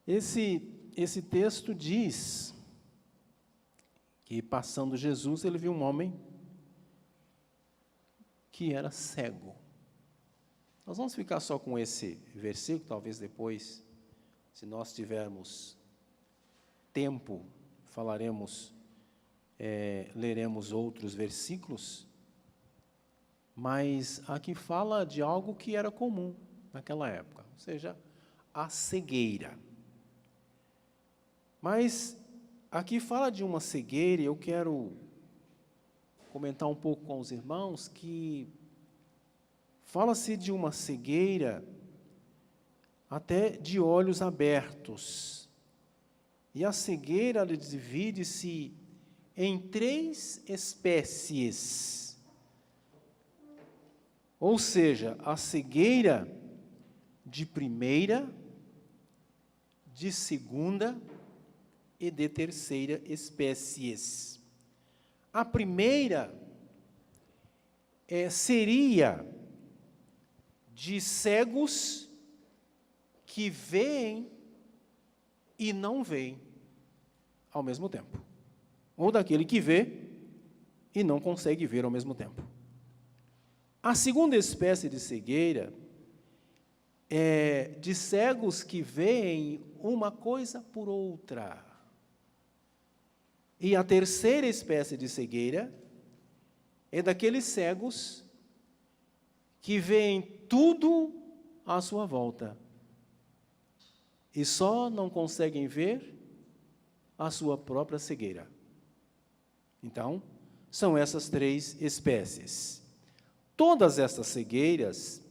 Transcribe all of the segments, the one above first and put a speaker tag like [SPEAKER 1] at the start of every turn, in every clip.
[SPEAKER 1] Esse texto diz que, passando Jesus, ele viu um homem que era cego. Nós vamos ficar só com esse versículo, talvez depois, se nós tivermos tempo, leremos outros versículos, mas aqui fala de algo que era comum naquela época, ou seja, a cegueira. Mas aqui fala de uma cegueira, e eu quero comentar um pouco com os irmãos que fala-se de uma cegueira até de olhos abertos. E a cegueira divide-se em 3 espécies. Ou seja, a cegueira de primeira, de segunda e de terceira espécies. A primeira seria de cegos que veem e não veem ao mesmo tempo. Ou daquele que vê e não consegue ver ao mesmo tempo. A segunda espécie de cegueira é de cegos que veem uma coisa por outra. E a terceira espécie de cegueira é daqueles cegos que veem tudo à sua volta e só não conseguem ver a sua própria cegueira. Então, são essas 3 espécies. Todas essas cegueiras,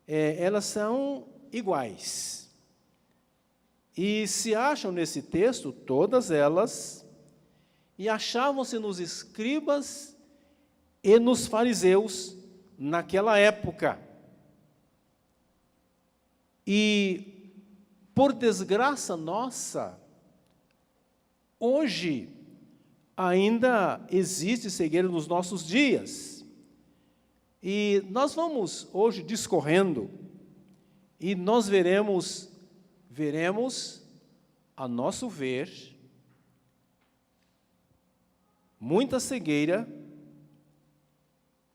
[SPEAKER 1] elas são iguais. E se acham nesse texto, todas elas, e achavam-se nos escribas e nos fariseus naquela época. E, por desgraça nossa, hoje ainda existe cegueira nos nossos dias. E nós vamos hoje discorrendo e nós veremos a nosso ver muita cegueira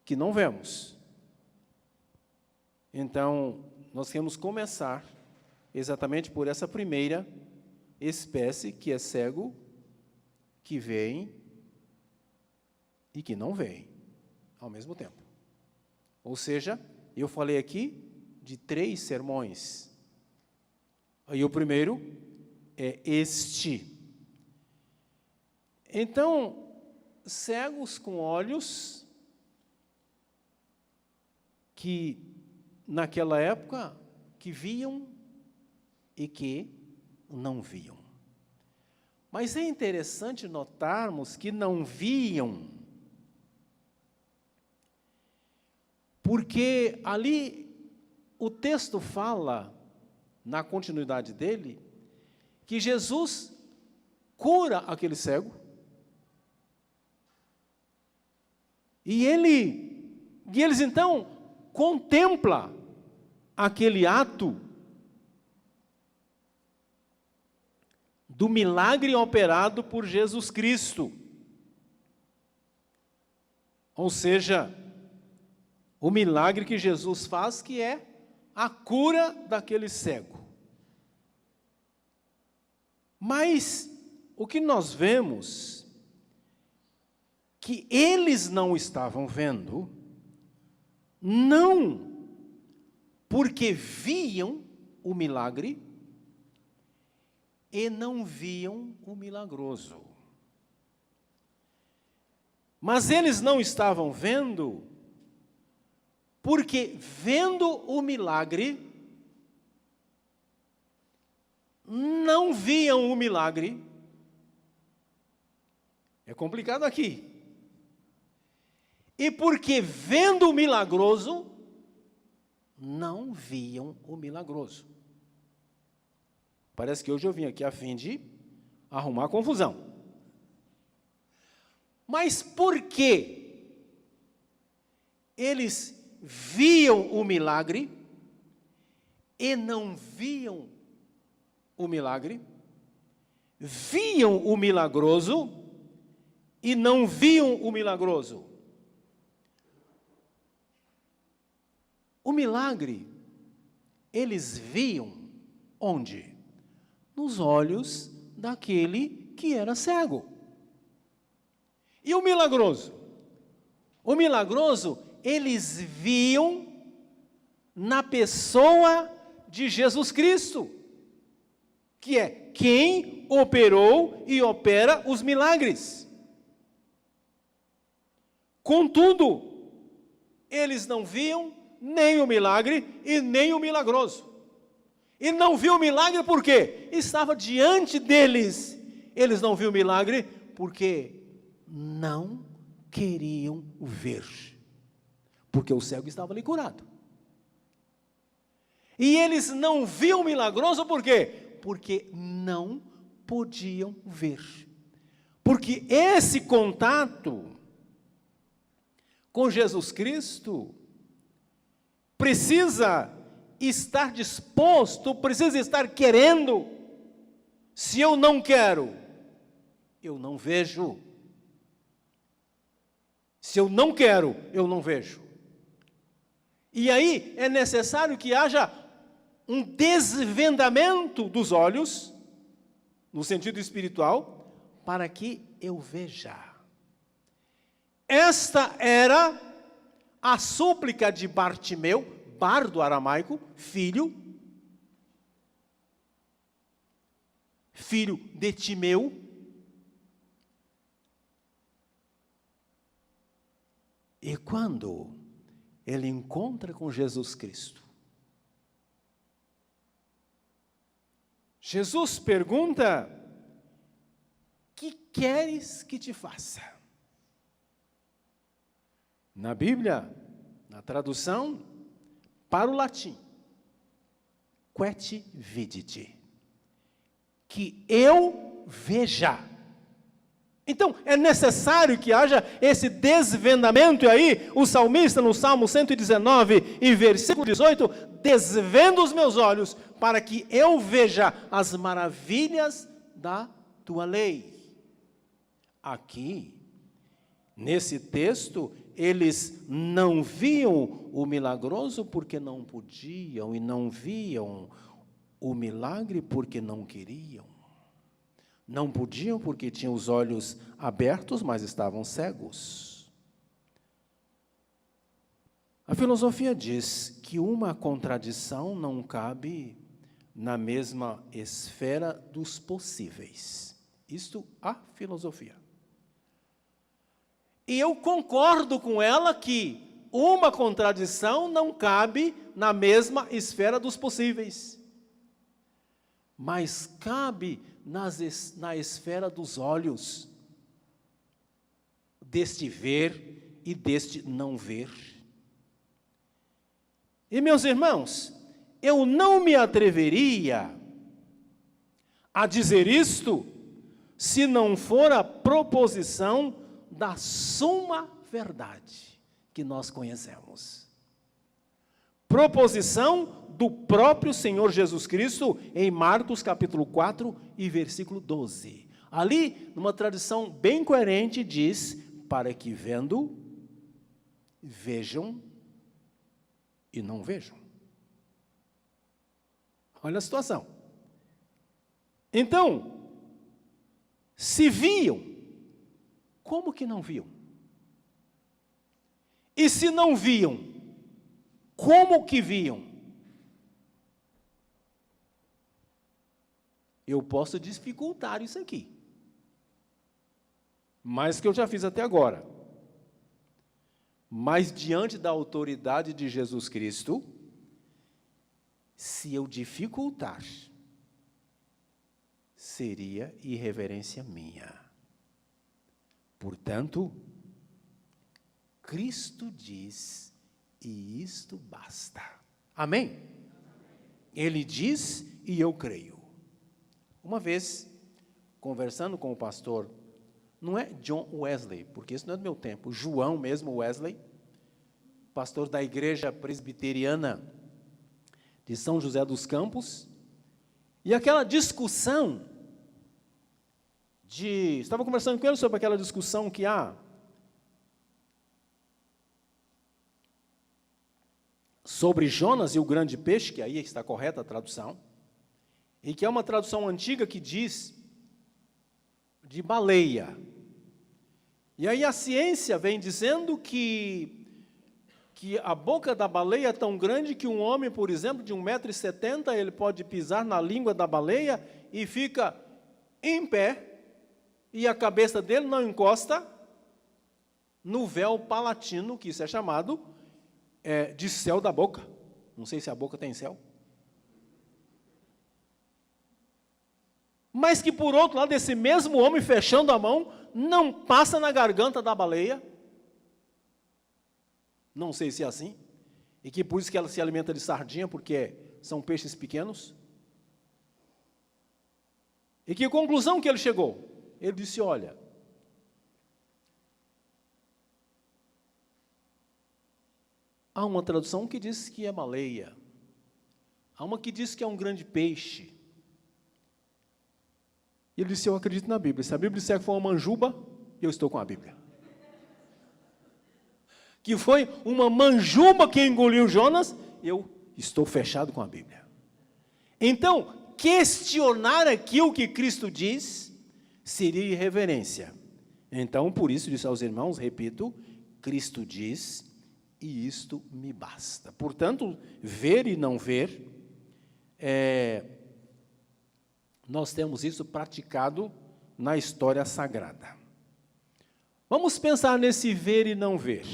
[SPEAKER 1] que não vemos. Então, nós queremos começar exatamente por essa primeira espécie, que é cego, que veem e que não veem ao mesmo tempo. Ou seja, eu falei aqui de 3 sermões. E o primeiro é este. Então, cegos com olhos que, naquela época, que viam e que não viam. Mas é interessante notarmos que não viam, porque ali o texto fala, na continuidade dele, que Jesus cura aquele cego, e eles então contemplam aquele ato do milagre operado por Jesus Cristo. Ou seja, o milagre que Jesus faz, que é a cura daquele cego. Mas o que nós vemos, que eles não estavam vendo, não porque viam o milagre e não viam o milagroso. Mas eles não estavam vendo porque, vendo o milagre, não viam o milagre. É complicado aqui. E porque, vendo o milagroso, não viam o milagroso. Parece que hoje eu vim aqui a fim de arrumar confusão. Mas por que eles viam o milagre e não viam o milagre, viam o milagroso e não viam o milagroso. O milagre, eles viam onde? Nos olhos daquele que era cego. E o milagroso? O milagroso, eles viam na pessoa de Jesus Cristo, que é quem operou e opera os milagres. Contudo, eles não viam nem o milagre e nem o milagroso. E não viu o milagre por quê? Estava diante deles. Eles não viram o milagre porque não queriam ver. Porque o cego estava ali curado. E eles não viam o milagroso por quê? Porque não podiam ver. Porque esse contato com Jesus Cristo precisa estar disposto, precisa estar querendo. Se eu não quero, eu não vejo. Se eu não quero, eu não vejo. E aí é necessário que haja um desvendamento dos olhos, no sentido espiritual, para que eu veja. Esta era a súplica de Bartimeu, bardo aramaico, filho de Timeu. E quando ele encontra com Jesus Cristo, Jesus pergunta: que queres que te faça? Na Bíblia, na tradução para o latim, quet vidite, que eu veja. Então, é necessário que haja esse desvendamento, e aí o salmista no Salmo 119 e versículo 18, desvenda os meus olhos para que eu veja as maravilhas da tua lei. Aqui, nesse texto, eles não viam o milagroso porque não podiam, e não viam o milagre porque não queriam. Não podiam porque tinham os olhos abertos, mas estavam cegos. A filosofia diz que uma contradição não cabe na mesma esfera dos possíveis. Isto a filosofia. E eu concordo com ela que uma contradição não cabe na mesma esfera dos possíveis. Mas cabe na esfera dos olhos, deste ver e deste não ver. E, meus irmãos, eu não me atreveria a dizer isto se não for a proposição da suma verdade que nós conhecemos. Proposição do próprio Senhor Jesus Cristo em Marcos capítulo 4 e versículo 12. Ali, numa tradução bem coerente, diz: para que vendo, vejam e não vejam. Olha a situação. Então, se viam, como que não viam? E se não viam, como que viam? Eu posso dificultar isso aqui, mais que eu já fiz até agora. Mas diante da autoridade de Jesus Cristo, se eu dificultar, seria irreverência minha. Portanto, Cristo diz, e isto basta. Amém? Ele diz, e eu creio. Uma vez, conversando com o pastor, não é John Wesley, porque isso não é do meu tempo, João mesmo Wesley, pastor da igreja presbiteriana de São José dos Campos, E aquela discussão estava conversando com ele sobre aquela discussão que há sobre Jonas e o grande peixe, que aí está correta a tradução, e que é uma tradução antiga que diz de baleia. E aí a ciência vem dizendo que a boca da baleia é tão grande que um homem, por exemplo, de 1,70 m, ele pode pisar na língua da baleia e fica em pé, e a cabeça dele não encosta no véu palatino, que isso é chamado de céu da boca. Não sei se a boca tem céu. Mas que, por outro lado, esse mesmo homem, fechando a mão, não passa na garganta da baleia. Não sei se é assim. E que por isso que ela se alimenta de sardinha, porque são peixes pequenos. E que conclusão que ele chegou? Ele disse, olha, há uma tradução que diz que é baleia. Há uma que diz que é um grande peixe. E ele disse, eu acredito na Bíblia. Se a Bíblia disser que foi uma manjuba, eu estou com a Bíblia. Que foi uma manjuba que engoliu Jonas, eu estou fechado com a Bíblia. Então, questionar aqui o que Cristo diz seria irreverência. Então, por isso, disse aos irmãos, repito, Cristo diz, e isto me basta. Portanto, ver e não ver, nós temos isso praticado na história sagrada. Vamos pensar nesse ver e não ver.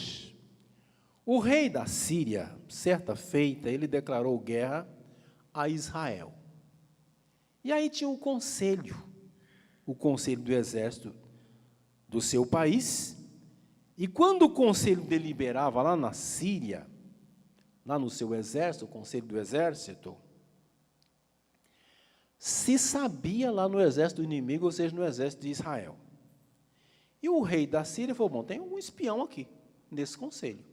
[SPEAKER 1] O rei da Síria, certa feita, ele declarou guerra a Israel. E aí tinha o conselho do exército do seu país, e quando o conselho deliberava lá na Síria, lá no seu exército, o conselho do exército, se sabia lá no exército do inimigo, ou seja, no exército de Israel. E o rei da Síria falou, bom, tem um espião aqui, nesse conselho.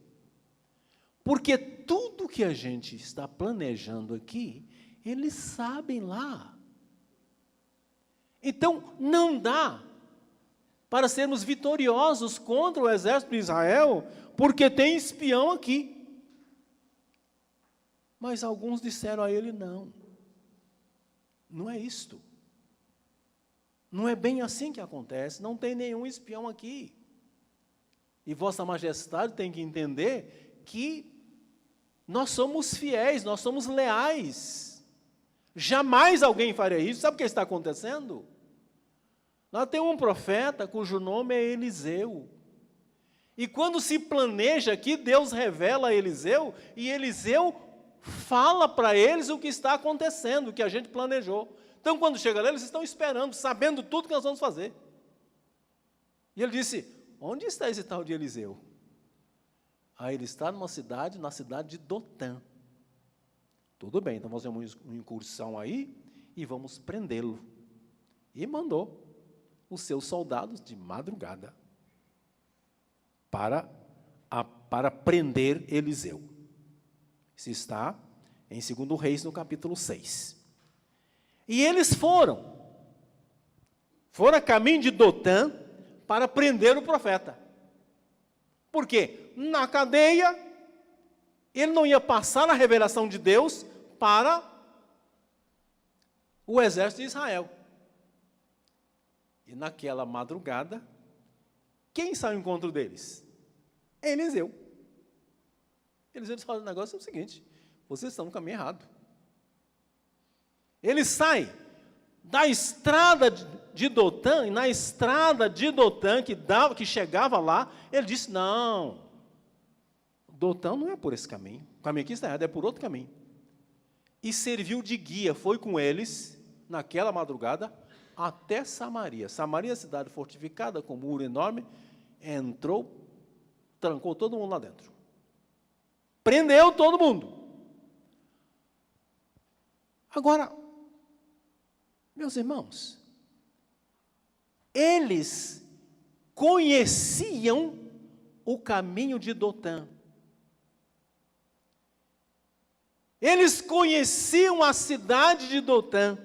[SPEAKER 1] Porque tudo que a gente está planejando aqui, eles sabem lá. Então, não dá para sermos vitoriosos contra o exército de Israel, porque tem espião aqui. Mas alguns disseram a ele, não é isto. Não é bem assim que acontece, não tem nenhum espião aqui. E Vossa Majestade tem que entender que nós somos fiéis, nós somos leais. Jamais alguém faria isso. Sabe o que está acontecendo? Lá tem um profeta cujo nome é Eliseu. E quando se planeja aqui, Deus revela a Eliseu, e Eliseu fala para eles o que está acontecendo, o que a gente planejou. Então, quando chega lá, eles estão esperando, sabendo tudo que nós vamos fazer. E ele disse, onde está esse tal de Eliseu? Ah, ele está na cidade de Dotã. Tudo bem, então vamos fazer uma incursão aí e vamos prendê-lo. E mandou os seus soldados de madrugada para prender Eliseu. Isso está em 2 Reis, no capítulo 6. E eles foram a caminho de Dotã para prender o profeta. Por quê? Na cadeia, ele não ia passar a revelação de Deus para o exército de Israel. E naquela madrugada, quem sai ao encontro deles? Eliseu. Eliseu fala, o negócio é o seguinte, vocês estão no caminho errado. Ele sai da estrada de Dotã, e na estrada de Dotã, que chegava lá, ele disse, não, Dotã não é por esse caminho, o caminho aqui está errado, é por outro caminho. E serviu de guia, foi com eles, naquela madrugada, até Samaria. Samaria, cidade fortificada, com um muro enorme, entrou, trancou todo mundo lá dentro. Prendeu todo mundo. Agora, meus irmãos, eles conheciam o caminho de Dotã. Eles conheciam a cidade de Dotã.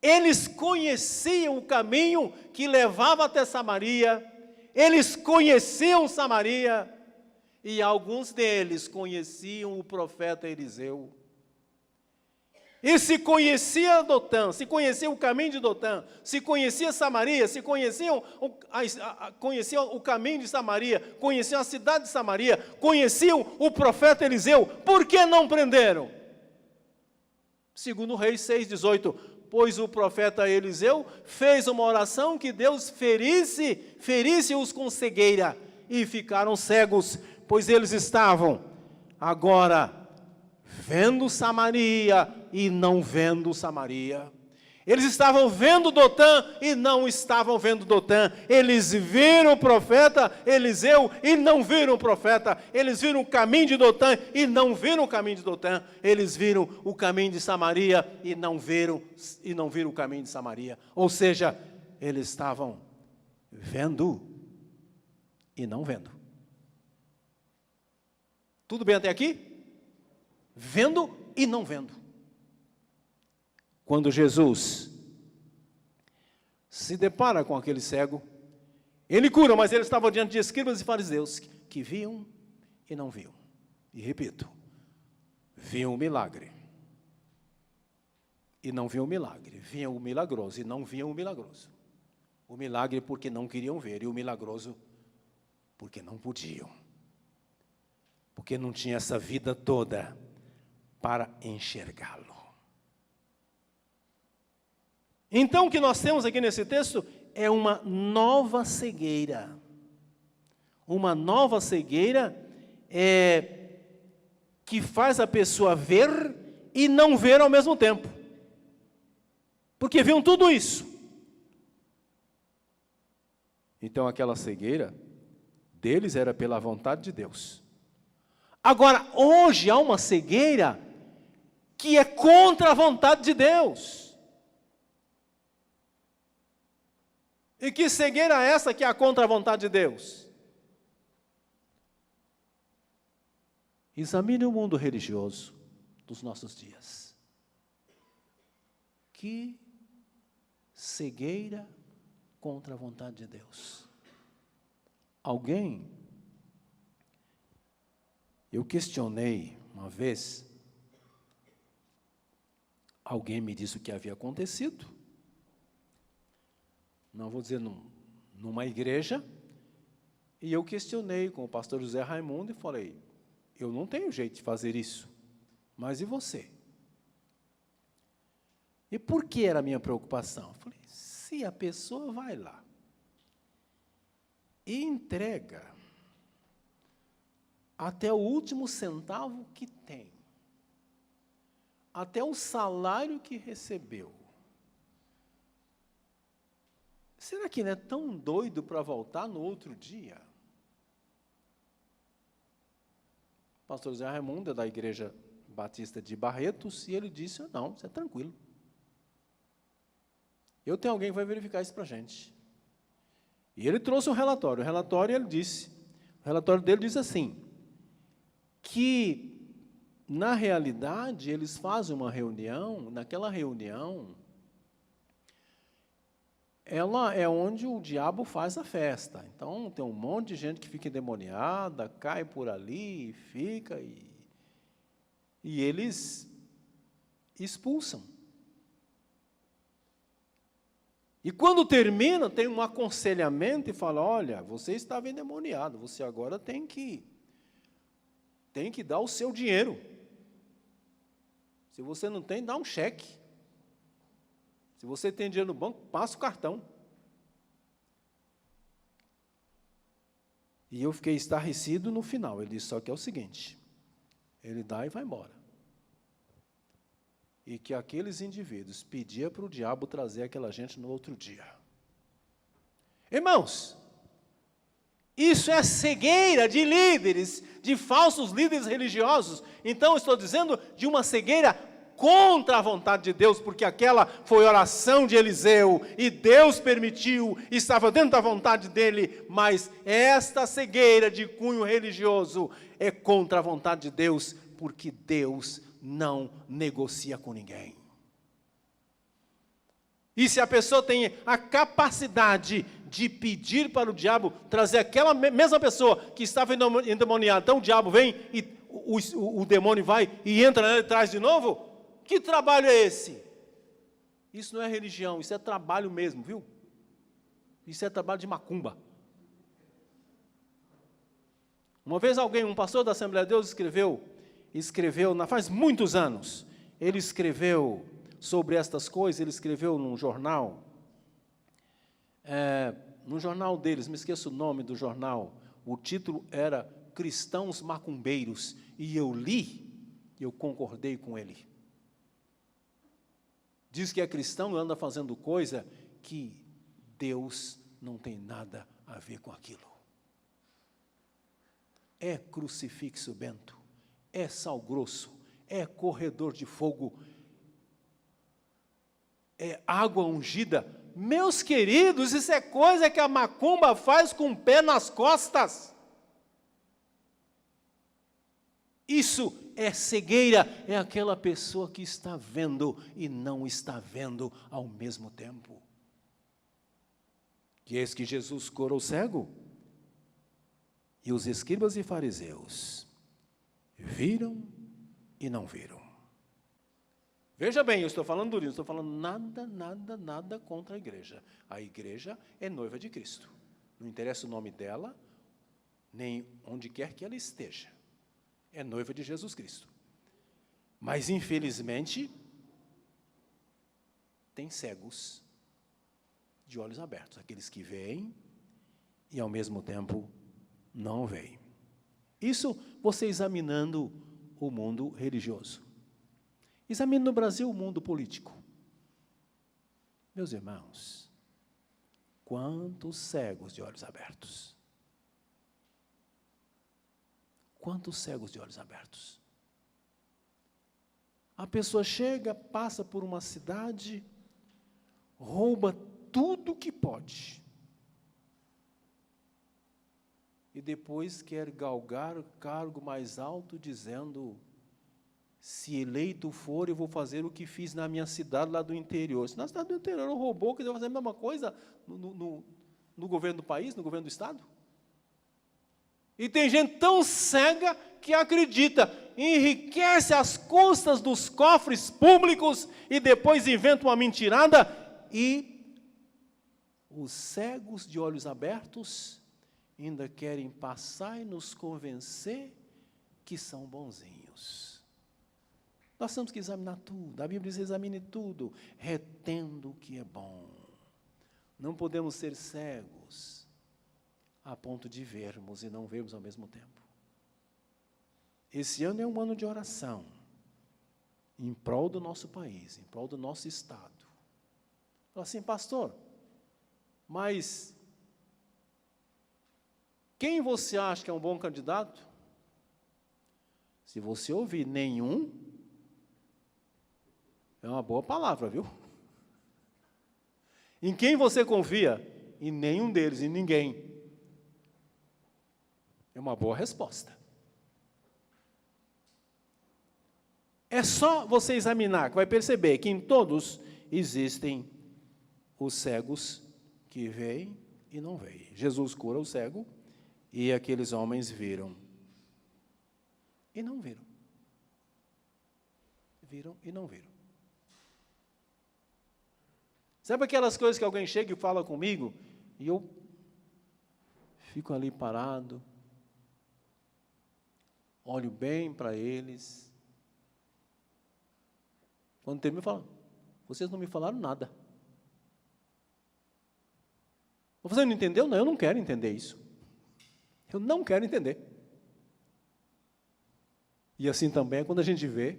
[SPEAKER 1] Eles conheciam o caminho que levava até Samaria, eles conheciam Samaria, e alguns deles conheciam o profeta Eliseu. E se conhecia Dotã, se conhecia o caminho de Dotã, se conhecia Samaria, se conheciam o caminho de Samaria, conheciam a cidade de Samaria, conheciam o profeta Eliseu, por que não prenderam? Segundo Reis 6,18, pois o profeta Eliseu fez uma oração que Deus ferisse-os com cegueira, e ficaram cegos, pois eles estavam agora vendo Samaria e não vendo Samaria. Eles estavam vendo Dotã e não estavam vendo Dotã. Eles viram o profeta Eliseu e não viram o profeta. Eles viram o caminho de Dotã e não viram o caminho de Dotã. Eles viram o caminho de Samaria e não viram o caminho de Samaria. Ou seja, eles estavam vendo e não vendo. Tudo bem até aqui? Vendo e não vendo. Quando Jesus se depara com aquele cego, ele cura, mas ele estava diante de escribas e fariseus que viam e não viam. E repito, viam o milagre e não viam o milagre. Viam o milagroso e não viam o milagroso. O milagre porque não queriam ver, e o milagroso porque não podiam. Porque não tinha essa vida toda para enxergá-lo. Então, o que nós temos aqui nesse texto é uma nova cegueira. Uma nova cegueira que faz a pessoa ver e não ver ao mesmo tempo. Porque viam tudo isso. Então, aquela cegueira deles era pela vontade de Deus. Agora, hoje há uma cegueira que é contra a vontade de Deus. E que cegueira é essa que é contra a vontade de Deus? Examine o mundo religioso dos nossos dias. Que cegueira contra a vontade de Deus. Eu questionei uma vez, alguém me disse o que havia acontecido, não vou dizer numa igreja, e eu questionei com o pastor José Raimundo e falei, eu não tenho jeito de fazer isso, mas e você? E por que era a minha preocupação? Eu falei, se a pessoa vai lá e entrega até o último centavo que tem, até o salário que recebeu, será que ele é tão doido para voltar no outro dia? O pastor José Raimundo é da Igreja Batista de Barretos, e ele disse, não, isso é tranquilo. Eu tenho alguém que vai verificar isso para a gente. E ele trouxe um relatório. O relatório dele diz assim, que, na realidade, eles fazem uma reunião, naquela reunião, ela é onde o diabo faz a festa. Então, tem um monte de gente que fica endemoniada, cai por ali, fica, e eles expulsam. E quando termina, tem um aconselhamento e fala, olha, você estava endemoniado, você agora tem que dar o seu dinheiro. Se você não tem, dá um cheque. Se você tem dinheiro no banco, passa o cartão. E eu fiquei estarrecido no final. Ele disse, só que é o seguinte, ele dá e vai embora. E que aqueles indivíduos pediam para o diabo trazer aquela gente no outro dia. Irmãos, isso é cegueira de líderes, de falsos líderes religiosos. Então, eu estou dizendo de uma cegueira contra a vontade de Deus, porque aquela foi oração de Eliseu, e Deus permitiu, estava dentro da vontade dele, mas esta cegueira de cunho religioso é contra a vontade de Deus, porque Deus não negocia com ninguém. E se a pessoa tem a capacidade de pedir para o diabo trazer aquela mesma pessoa que estava endemoniada, então o diabo vem e o demônio vai e entra nela e traz de novo? Que trabalho é esse? Isso não é religião, isso é trabalho mesmo, viu? Isso é trabalho de macumba. Uma vez um pastor da Assembleia de Deus escreveu, faz muitos anos, ele escreveu sobre estas coisas, ele escreveu num jornal, no jornal deles, me esqueço o nome do jornal, o título era Cristãos Macumbeiros, e eu li, eu concordei com ele. Diz que é cristão e anda fazendo coisa que Deus não tem nada a ver com aquilo. É crucifixo bento, é sal grosso, é corredor de fogo, é água ungida. Meus queridos, isso é coisa que a macumba faz com o pé nas costas. Isso é cegueira, é aquela pessoa que está vendo e não está vendo ao mesmo tempo. E eis que Jesus curou o cego, e os escribas e fariseus viram e não viram. Veja bem, eu estou falando durinho, estou falando nada contra a igreja. A igreja é noiva de Cristo. Não interessa o nome dela, nem onde quer que ela esteja. É noiva de Jesus Cristo. Mas, infelizmente, tem cegos de olhos abertos. Aqueles que veem e, ao mesmo tempo, não veem. Isso você examinando o mundo religioso. Examine no Brasil o mundo político. Meus irmãos, quantos cegos de olhos abertos? Quantos cegos de olhos abertos? A pessoa chega, passa por uma cidade, rouba tudo que pode. E depois quer galgar o cargo mais alto, dizendo: se eleito for, eu vou fazer o que fiz na minha cidade lá do interior. Se na cidade do interior eu roubou, que eu vou fazer a mesma coisa no governo do país, no governo do estado? E tem gente tão cega que acredita, enriquece às custas dos cofres públicos e depois inventa uma mentirada, e os cegos de olhos abertos ainda querem passar e nos convencer que são bonzinhos. Nós temos que examinar tudo. A Bíblia diz: examine tudo, retendo o que é bom. Não podemos ser cegos a ponto de vermos e não vermos ao mesmo tempo. Esse ano é um ano de oração, em prol do nosso país, em prol do nosso estado. Fala assim: pastor, mas quem você acha que é um bom candidato? Se você ouvir nenhum, é uma boa palavra, viu? Em quem você confia? Em nenhum deles, em ninguém. É uma boa resposta. É só você examinar, que vai perceber que em todos existem os cegos que veem e não veem. Jesus cura o cego e aqueles homens viram e não viram. Viram e não viram. Sabe aquelas coisas que alguém chega e fala comigo e eu fico ali parado, olho bem para eles. Quando termino, eu falo: vocês não me falaram nada. Você não entendeu? Não, eu não quero entender isso. Eu não quero entender. E assim também é quando a gente vê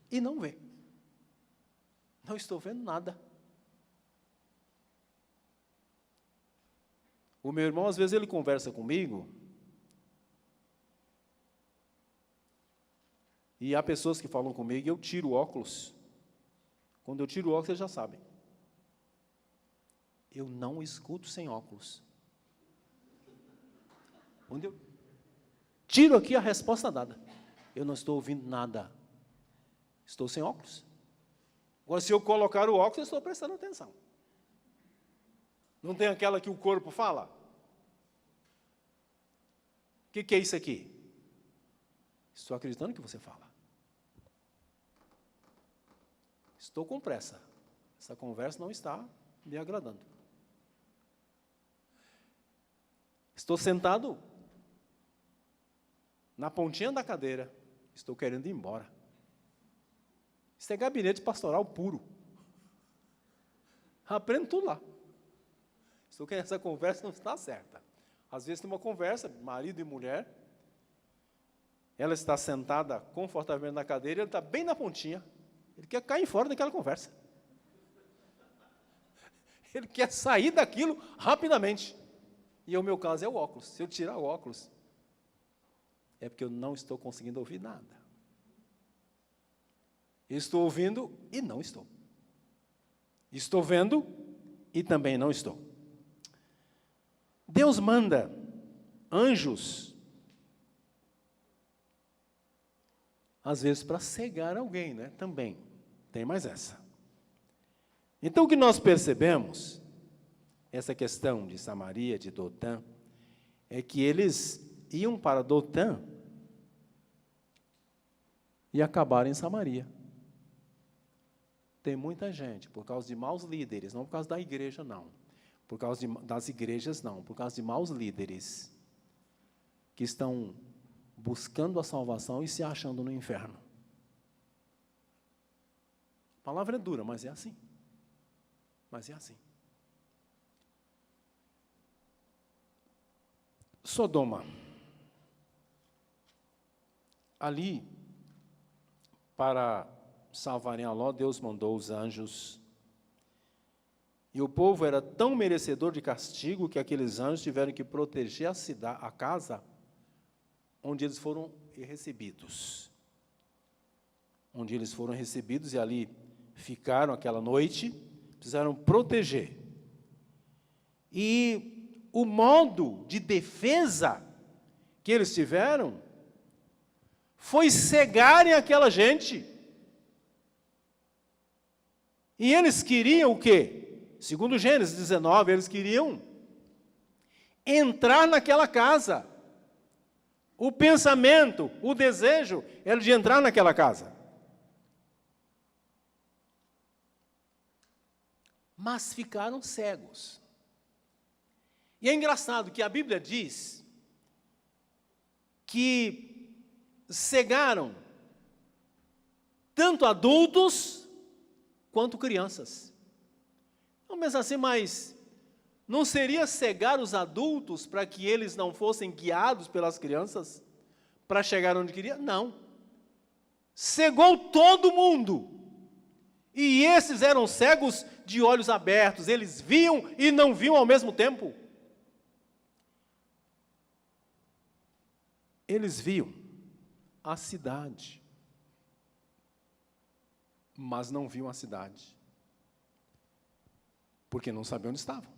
[SPEAKER 1] e não vê. Não estou vendo nada. O meu irmão, às vezes, ele conversa comigo e há pessoas que falam comigo e eu tiro o óculos. Quando eu tiro o óculos, vocês já sabem. Eu não escuto sem óculos. Quando eu tiro aqui, a resposta dada. Eu não estou ouvindo nada. Estou sem óculos. Agora, se eu colocar o óculos, eu estou prestando atenção. Não tem aquela que o corpo fala? O que é isso aqui? Estou acreditando que você fala. Estou com pressa. Essa conversa não está me agradando. Estou sentado na pontinha da cadeira. Estou querendo ir embora. Isso é gabinete pastoral puro. Aprendo tudo lá. Estou querendo, essa conversa não está certa. Às vezes tem uma conversa, marido e mulher, ela está sentada confortavelmente na cadeira, ele está bem na pontinha, ele quer cair fora daquela conversa. Ele quer sair daquilo rapidamente. E o meu caso é o óculos. Se eu tirar o óculos, é porque eu não estou conseguindo ouvir nada. Eu estou ouvindo e não estou. Estou vendo e também não estou. Deus manda anjos, às vezes para cegar alguém, né? Também tem mais essa. Então, o que nós percebemos, essa questão de Samaria, de Dotã, é que eles iam para Dotã e acabaram em Samaria. Tem muita gente, por causa de maus líderes, não por causa da igreja, não. Por causa das igrejas, não. Por causa de maus líderes que estão buscando a salvação e se achando no inferno. A palavra é dura, mas é assim. Mas é assim. Sodoma. Ali, para salvarem a Ló, Deus mandou os anjos. E o povo era tão merecedor de castigo que aqueles anjos tiveram que proteger a cidade, a casa onde eles foram recebidos. Onde eles foram recebidos e ali ficaram aquela noite, precisaram proteger. E o modo de defesa que eles tiveram foi cegarem aquela gente. E eles queriam o quê? Segundo Gênesis 19, eles queriam entrar naquela casa. O pensamento, o desejo era de entrar naquela casa. Mas ficaram cegos. E é engraçado que a Bíblia diz que cegaram tanto adultos quanto crianças. Não, mas assim, mas não seria cegar os adultos para que eles não fossem guiados pelas crianças para chegar onde queria? Não. Cegou todo mundo. E esses eram cegos de olhos abertos. Eles viam e não viam ao mesmo tempo. Eles viam a cidade, mas não viam a cidade, porque não sabiam onde estavam.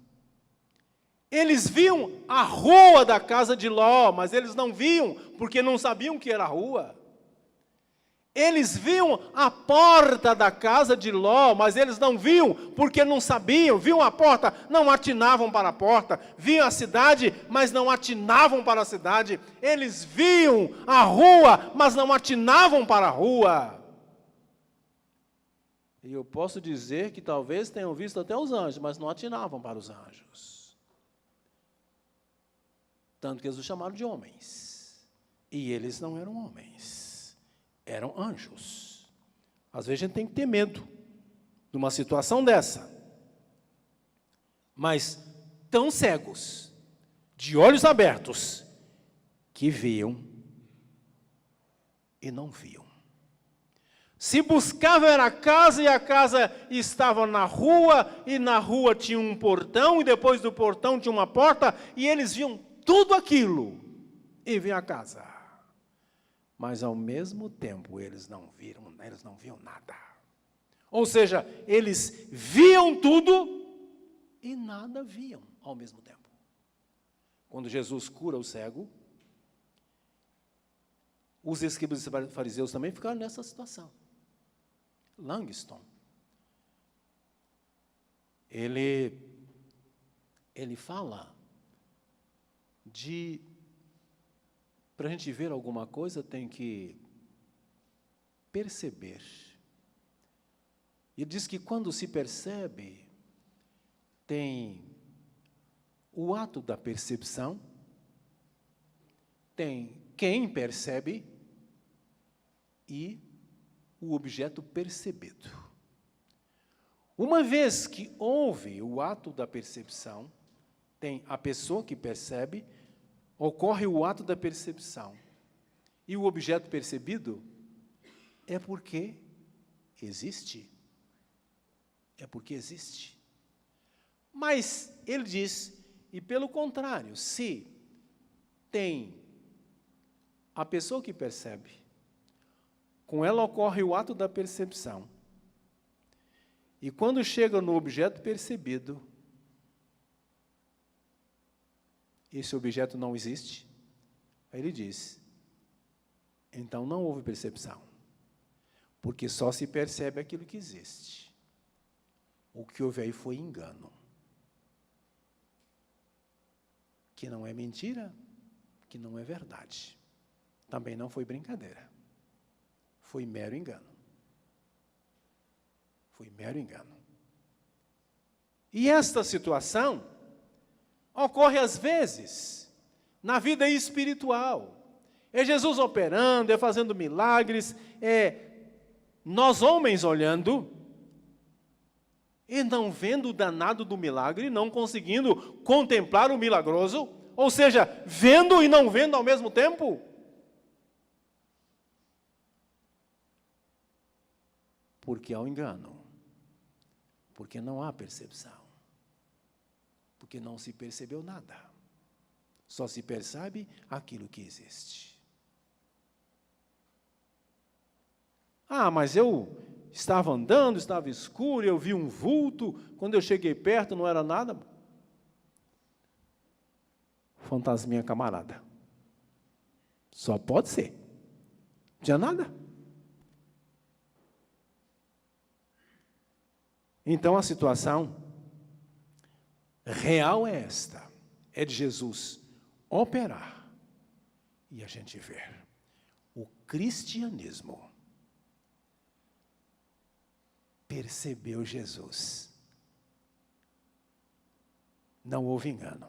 [SPEAKER 1] Eles viam a rua da casa de Ló, mas eles não viam, porque não sabiam que era a rua. Eles viam a porta da casa de Ló, mas eles não viam, porque não sabiam. Viam a porta, não atinavam para a porta. Viam a cidade, mas não atinavam para a cidade. Eles viam a rua, mas não atinavam para a rua. E eu posso dizer que talvez tenham visto até os anjos, mas não atinavam para os anjos. Tanto que eles os chamaram de homens. E eles não eram homens. Eram anjos. Às vezes a gente tem que ter medo de uma situação dessa. Mas tão cegos, de olhos abertos, que viam e não viam. Se buscavam era a casa, e a casa estava na rua, e na rua tinha um portão, e depois do portão tinha uma porta, e eles viam tudo aquilo, e viam a casa. Mas, ao mesmo tempo, eles não viam nada. Ou seja, eles viam tudo e nada viam ao mesmo tempo. Quando Jesus cura o cego, os escribas e fariseus também ficaram nessa situação. Langston, ele fala para a gente ver alguma coisa, tem que perceber. Ele diz que quando se percebe, tem o ato da percepção, tem quem percebe e o objeto percebido. Uma vez que houve o ato da percepção, tem a pessoa que percebe, ocorre o ato da percepção. E o objeto percebido é porque existe. É porque existe. Mas ele diz, e pelo contrário, se tem a pessoa que percebe, com ela ocorre o ato da percepção, e quando chega no objeto percebido, esse objeto não existe, aí ele diz, então não houve percepção, porque só se percebe aquilo que existe. O que houve aí foi engano, que não é mentira, que não é verdade. Também não foi brincadeira, foi mero engano. Foi mero engano. E esta situação ocorre às vezes na vida espiritual. É Jesus operando, é fazendo milagres, é nós homens olhando e não vendo o danado do milagre, não conseguindo contemplar o milagroso, ou seja, vendo e não vendo ao mesmo tempo. Porque há um engano, porque não há percepção, porque não se percebeu nada, só se percebe aquilo que existe. Ah, mas eu estava andando, estava escuro, eu vi um vulto, quando eu cheguei perto não era nada. Fantasminha camarada. Só pode ser. Não tinha nada. Então a situação real é esta, é de Jesus operar e a gente ver. O cristianismo percebeu Jesus. Não houve engano.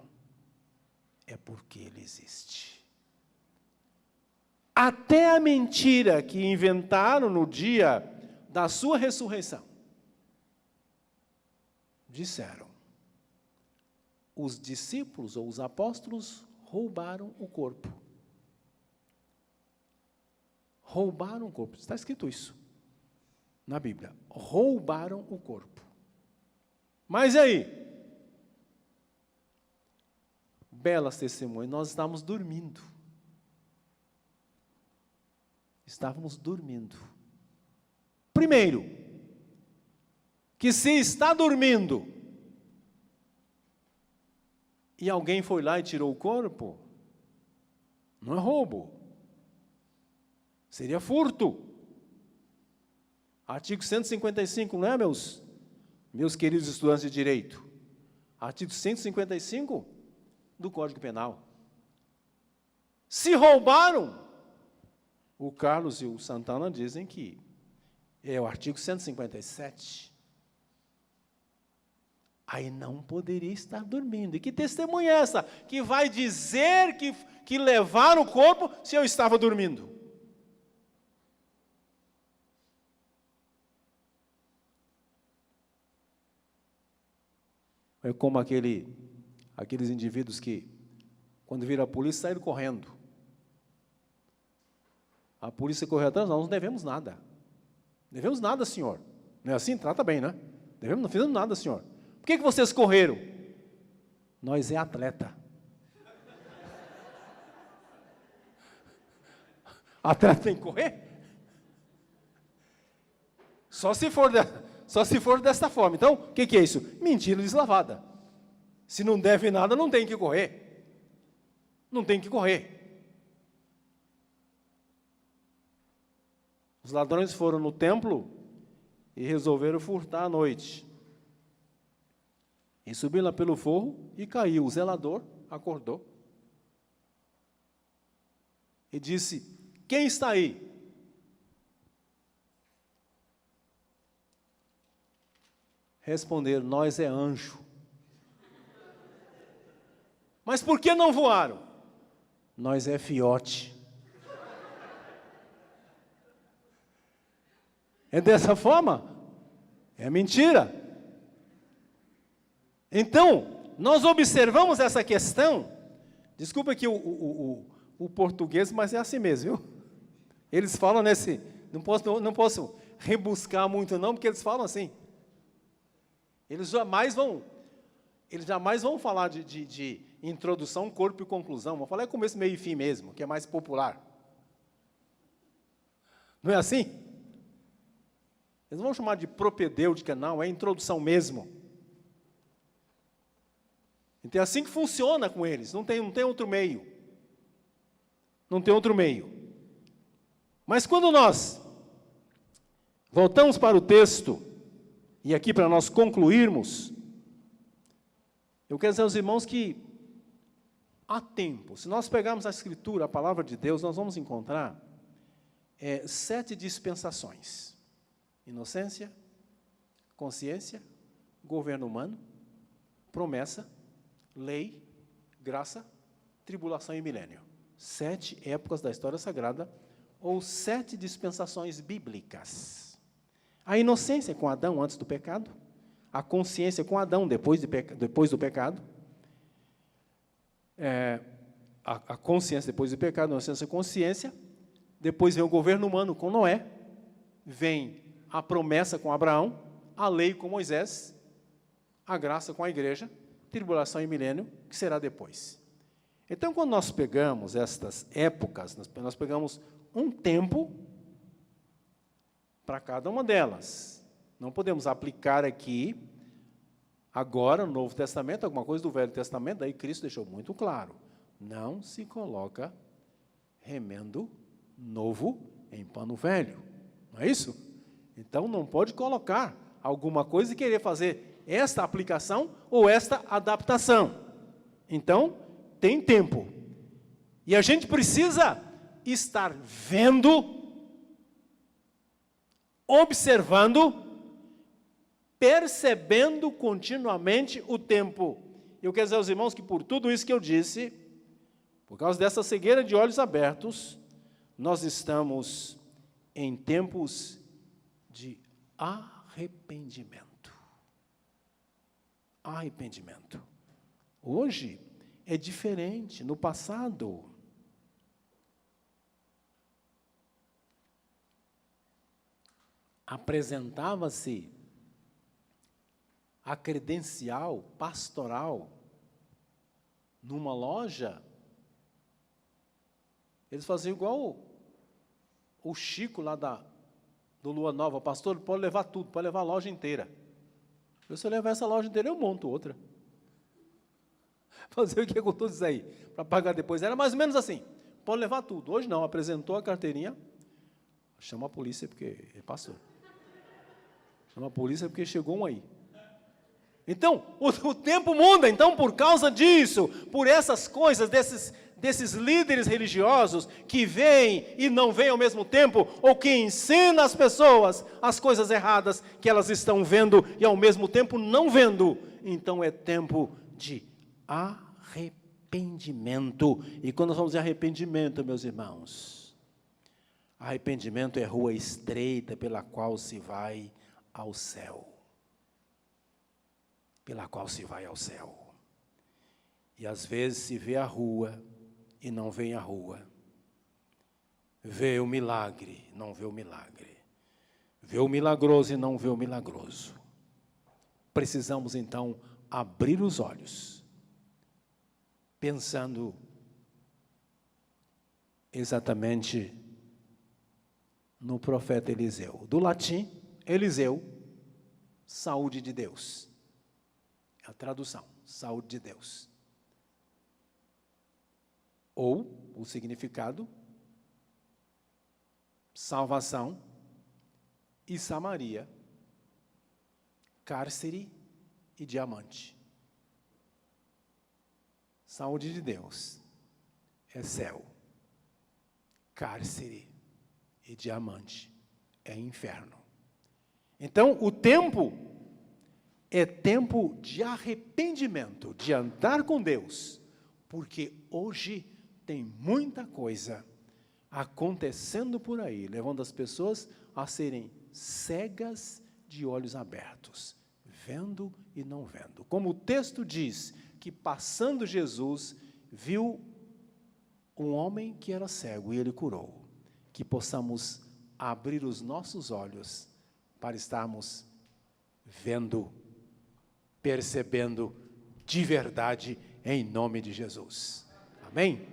[SPEAKER 1] É porque ele existe. Até a mentira que inventaram no dia da sua ressurreição, disseram, os discípulos ou os apóstolos roubaram o corpo. Roubaram o corpo. Está escrito isso na Bíblia. Roubaram o corpo. Mas e aí? Belas testemunhas, nós estávamos dormindo. Estávamos dormindo. Primeiro, que se está dormindo e alguém foi lá e tirou o corpo, não é roubo, seria furto. Artigo 155, não é, meus queridos estudantes de direito? Artigo 155 do Código Penal. Se roubaram, o Carlos e o Santana dizem que é o artigo 157. Aí não poderia estar dormindo. E que testemunha é essa? Que vai dizer que levaram o corpo se eu estava dormindo? É como aqueles indivíduos que, quando viram a polícia, saíram correndo. A polícia correu atrás, nós não devemos nada. Devemos nada, senhor. Não é assim? Trata bem, né? Não fizemos nada, senhor. Por que vocês correram? Nós é atleta. Atleta tem que correr? Só se for desta forma. Então, o que é isso? Mentira deslavada. Se não deve nada, não tem que correr. Não tem que correr. Os ladrões foram no templo e resolveram furtar à noite. E subiu lá pelo forro e caiu. O zelador acordou e disse: quem está aí? Responderam: nós é anjo. Mas por que não voaram? Nós é fiote. É dessa forma? É mentira. Então, nós observamos essa questão. Desculpa aqui o português, mas é assim mesmo, viu? Eles falam nesse... Não posso rebuscar muito não, porque eles falam assim. Eles jamais vão falar de introdução, corpo e conclusão. Vão falar começo, meio e fim mesmo, que é mais popular. Não é assim? Eles não vão chamar de propedêutica, não, é introdução mesmo. Então é assim que funciona com eles, não tem outro meio. Não tem outro meio. Mas quando nós voltamos para o texto, e aqui para nós concluirmos, eu quero dizer aos irmãos que há tempo. Se nós pegarmos a Escritura, a palavra de Deus, nós vamos encontrar 7 dispensações: inocência, consciência, governo humano, promessa, lei, graça, tribulação e milênio. 7 épocas da história sagrada, ou 7 dispensações bíblicas. A inocência com Adão antes do pecado, a consciência com Adão depois do pecado, a consciência depois do pecado, a inocência e consciência, depois vem o governo humano com Noé, vem a promessa com Abraão, a lei com Moisés, a graça com a igreja, tribulação e milênio, que será depois. Então, quando nós pegamos estas épocas, nós pegamos um tempo para cada uma delas. Não podemos aplicar aqui, agora, no Novo Testamento, alguma coisa do Velho Testamento, daí Cristo deixou muito claro: não se coloca remendo novo em pano velho. Não é isso? Então, não pode colocar alguma coisa e querer fazer esta aplicação ou esta adaptação. Então, tem tempo. E a gente precisa estar vendo, observando, percebendo continuamente o tempo. Eu quero dizer aos irmãos que por tudo isso que eu disse, por causa dessa cegueira de olhos abertos, nós estamos em tempos de arrependimento. Arrependimento. Hoje é diferente. No passado, apresentava-se a credencial pastoral numa loja. Eles faziam igual o Chico lá do Lua Nova: pastor, pode levar tudo, pode levar a loja inteira. Se você levar essa loja inteira, eu monto outra. Fazer o que com tudo isso aí? Para pagar depois. Era mais ou menos assim: pode levar tudo. Hoje não, apresentou a carteirinha, chama a polícia porque é pastor. Chama a polícia porque chegou um aí. Então, o tempo muda. Então, por causa disso, por essas coisas, desses líderes religiosos que veem e não veem ao mesmo tempo, ou que ensinam as pessoas as coisas erradas que elas estão vendo e ao mesmo tempo não vendo, então é tempo de arrependimento. E quando nós falamos de arrependimento, meus irmãos, arrependimento é rua estreita pela qual se vai ao céu. Pela qual se vai ao céu. E às vezes se vê a rua e não vê a rua. Vê o milagre, não vê o milagre. Vê o milagroso e não vê o milagroso. Precisamos então abrir os olhos, pensando exatamente no profeta Eliseu. Do latim, Eliseu, saúde de Deus. É a tradução, saúde de Deus. Ou o significado, salvação, e Samaria, cárcere e diamante. saúde de Deus é céu, cárcere e diamante é inferno. Então, o tempo é tempo de arrependimento, de andar com Deus, porque hoje tem muita coisa acontecendo por aí, levando as pessoas a serem cegas de olhos abertos, vendo e não vendo. Como o texto diz, que passando Jesus, viu um homem que era cego e ele curou. Que possamos abrir os nossos olhos para estarmos vendo, percebendo de verdade, em nome de Jesus. Amém?